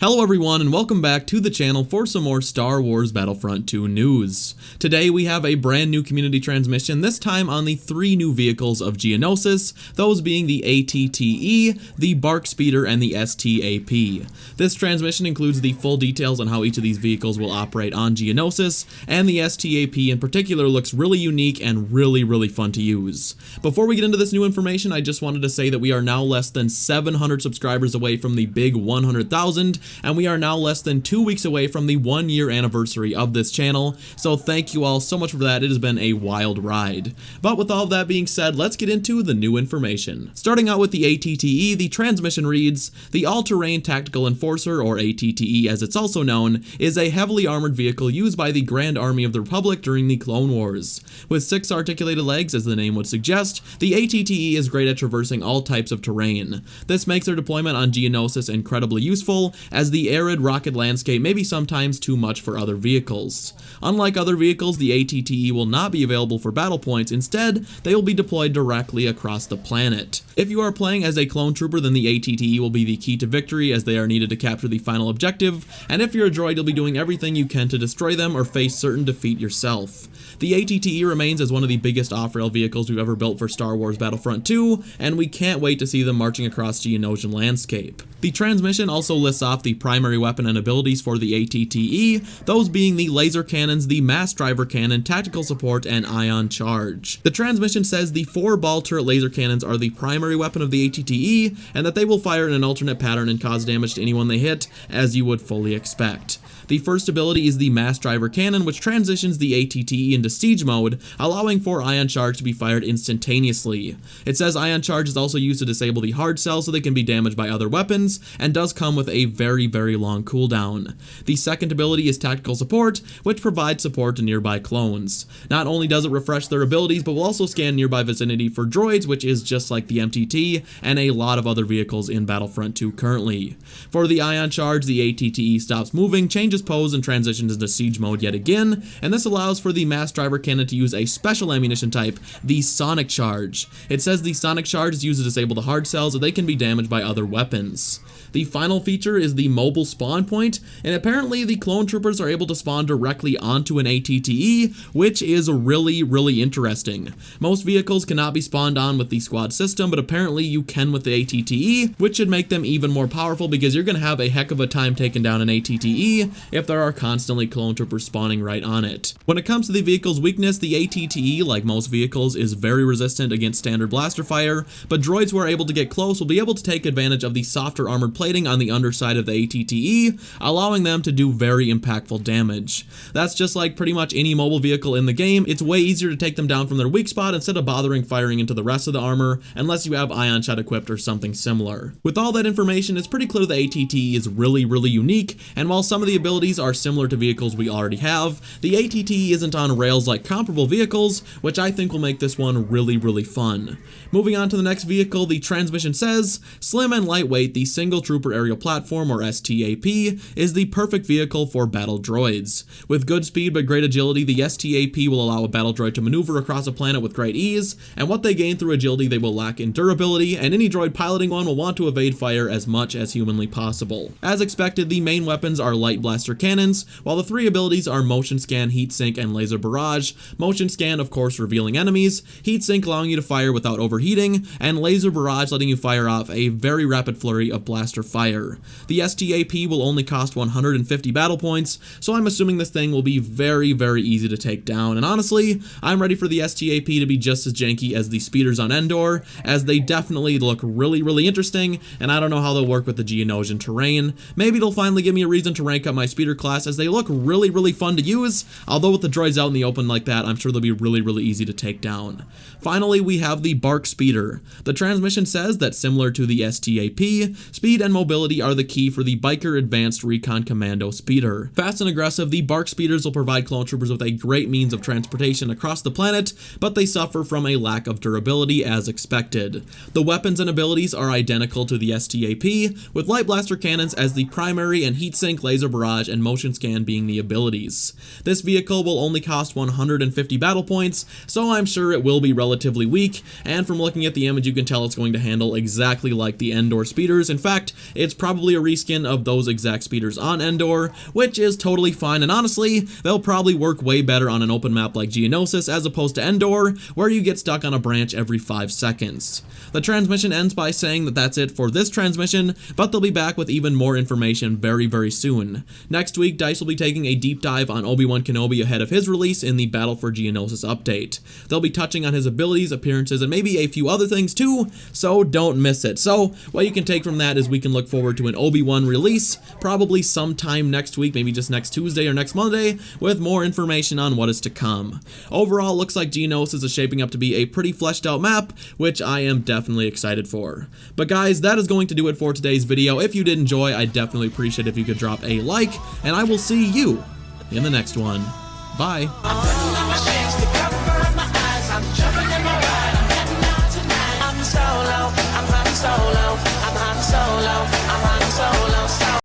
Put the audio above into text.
Hello everyone and welcome back to the channel for some more Star Wars Battlefront II news. Today we have a brand new community transmission, this time on the 3 new vehicles of Geonosis, those being the ATTE, the BARC Speeder, and the STAP. This transmission includes the full details on how each of these vehicles will operate on Geonosis, and the STAP in particular looks really unique and really fun to use. Before we get into this new information, I just wanted to say that we are now less than 700 subscribers away from the big 100,000, and we are now less than 2 weeks away from the 1-year anniversary of this channel, so thank you all so much for that. It has been a wild ride. But with all of that being said, let's get into the new information. Starting out with the ATTE, the transmission reads, the All-Terrain Tactical Enforcer, or ATTE as it's also known, is a heavily armored vehicle used by the Grand Army of the Republic during the Clone Wars. With 6 articulated legs, as the name would suggest, the ATTE is great at traversing all types of terrain. This makes their deployment on Geonosis incredibly useful, as the arid rocket landscape may be sometimes too much for other vehicles. Unlike other vehicles, the ATTE will not be available for battle points. Instead, they will be deployed directly across the planet. If you are playing as a clone trooper, then the ATTE will be the key to victory, as they are needed to capture the final objective, and if you're a droid, you'll be doing everything you can to destroy them or face certain defeat yourself. The ATTE remains as one of the biggest off-rail vehicles we've ever built for Star Wars Battlefront II, and we can't wait to see them marching across Geonosian landscape. The transmission also lists off the primary weapon and abilities for the ATTE, those being the laser cannons, the mass driver cannon, tactical support, and ion charge. The transmission says the 4 ball turret laser cannons are the primary weapon of the ATTE, and that they will fire in an alternate pattern and cause damage to anyone they hit, as you would fully expect. The first ability is the mass driver cannon, which transitions the ATTE into siege mode, allowing for ion charge to be fired instantaneously. It says ion charge is also used to disable the hard cells so they can be damaged by other weapons, and does come with a very long cooldown. The second ability is tactical support, which provides support to nearby clones. Not only does it refresh their abilities, but will also scan nearby vicinity for droids, which is just like the MTT and a lot of other vehicles in Battlefront 2 currently. For the ion charge, the ATTE stops moving, changes pose, and transitions into siege mode yet again, and this allows for the mass driver cannon to use a special ammunition type, the sonic charge. It says the sonic charge is used to disable the hard cells so they can be damaged by other weapons. The final feature is the mobile spawn point, and apparently the clone troopers are able to spawn directly onto an ATTE, which is really interesting. Most vehicles cannot be spawned on with the squad system, but apparently you can with the ATTE, which should make them even more powerful because you're going to have a heck of a time taking down an ATTE if there are constantly clone troopers spawning right on it. When it comes to the vehicle's weakness, the ATTE, like most vehicles, is very resistant against standard blaster fire, but droids who are able to get close will be able to take advantage of the softer armored plating on the underside of the ATTE, allowing them to do very impactful damage. That's just like pretty much any mobile vehicle in the game. It's way easier to take them down from their weak spot instead of bothering firing into the rest of the armor, unless you have ion shot equipped or something similar. With all that information, it's pretty clear the ATTE is really unique, and while some of the abilities are similar to vehicles we already have, the ATTE isn't on rails like comparable vehicles, which I think will make this one really fun. Moving on to the next vehicle, the transmission says, slim and lightweight, the single trooper aerial platform, or STAP, is the perfect vehicle for battle droids. With good speed but great agility, the STAP will allow a battle droid to maneuver across a planet with great ease, and what they gain through agility they will lack in durability, and any droid piloting one will want to evade fire as much as humanly possible. As expected, the main weapons are light blaster cannons, while the 3 abilities are motion scan, heat sink, and laser barrage. Motion scan, of course, revealing enemies, heat sink allowing you to fire without overheating, and laser barrage letting you fire off a very rapid flurry of blaster fire. The STAP will only cost 150 battle points, so I'm assuming this thing will be very easy to take down, and honestly, I'm ready for the STAP to be just as janky as the speeders on Endor, as they definitely look really interesting, and I don't know how they'll work with the Geonosian terrain. Maybe they'll finally give me a reason to rank up my speeder class, as they look really fun to use, although with the droids out in the open like that, I'm sure they'll be really easy to take down. Finally, we have the BARC Speeder. The transmission says that similar to the STAP, speed and mobility are the key for the Biker Advanced Recon Commando Speeder. Fast and aggressive, the BARC Speeders will provide clone troopers with a great means of transportation across the planet, but they suffer from a lack of durability as expected. The weapons and abilities are identical to the STAP, with light blaster cannons as the primary and heatsink, laser barrage, and motion scan being the abilities. This vehicle will only cost 150 battle points, so I'm sure it will be relatively weak, and from looking at the image you can tell it's going to handle exactly like the Endor speeders. In fact, it's probably a reskin reskin of those exact speeders on Endor, which is totally fine, and honestly, they'll probably work way better on an open map like Geonosis as opposed to Endor, where you get stuck on a branch every 5 seconds. The transmission ends by saying that that's it for this transmission, but they'll be back with even more information very soon. Next week, DICE will be taking a deep dive on Obi-Wan Kenobi ahead of his release in the Battle for Geonosis update. They'll be touching on his abilities, appearances, and maybe a few other things too, so don't miss it. So, what you can take from that is we can look forward to an Obi-Wan release, probably sometime next week, maybe just next Tuesday or next Monday, with more information on what is to come. Overall, looks like Geonosis is shaping up to be a pretty fleshed out map, which I am definitely excited for. But guys, that is going to do it for today's video. If you did enjoy, I'd definitely appreciate it if you could drop a like, and I will see you in the next one. Bye.